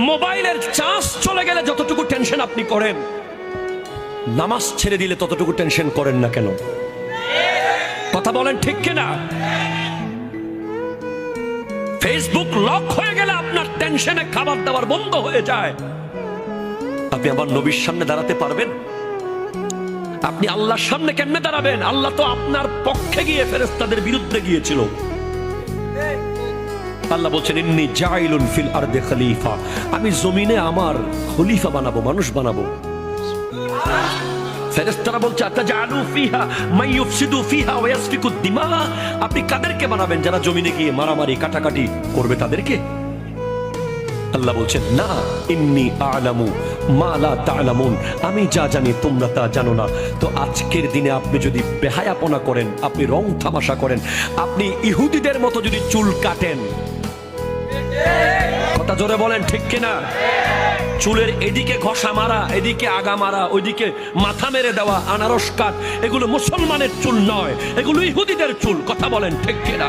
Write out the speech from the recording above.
মোবাইলের চার্জ চলে গেলে যতটুকু টেনশন আপনি করেন, নামাজ ছেড়ে দিলে ততটুকু টেনশন করেন না কেন? কথা বলেন ঠিক কিনা? ফেসবুক লক হয়ে গেলে আপনার টেনশনে খাবার দাবার বন্ধ হয়ে যায়। আপনি আবার নবীর সামনে দাঁড়াতে পারবেন? আপনি আল্লাহর সামনে কেমনে দাঁড়াবেন? আল্লাহ তো আপনার পক্ষে গিয়ে ফেরেশতাদের বিরুদ্ধে গিয়েছিল। আল্লাহ বলছেন ইন্নী জাইলুন ফিল আরদি খলিফা, আমি জমিনে আমার খলিফা বানাবো, মানুষ বানাবো। ফেরেশতারা বলছে আতাজালু ফিহা মান ইউফসিদু ফিহা ওয়া ইয়াসফিকু দিমা, আপনি কাদেরকে বানাবেন যারা জমিনে গিয়ে মারামারি কাটাকাটি করবে তাদেরকে? আল্লাহ বলছেন না, ইন্নী আ'লামু মা লা তা'লামুন, আমি যা জানি তোমরা তা জানো না। তো আজকের দিনে আপনি যদি বেহায়াপনা করেন, আপনি রং তামাশা করেন, আপনি ইহুদিদের মতো যদি চুল কাটেন, কথা জোরে বলেন ঠিক কিনা? চুলের এদিকে ঘষা মারা, এদিকে আগা মারা, ওইদিকে মাথা মেরে দেওয়া, আনারস কাট, এগুলো মুসলমানের চুল নয়, এগুলো ইহুদিদের চুল। কথা বলেন ঠিক কিনা?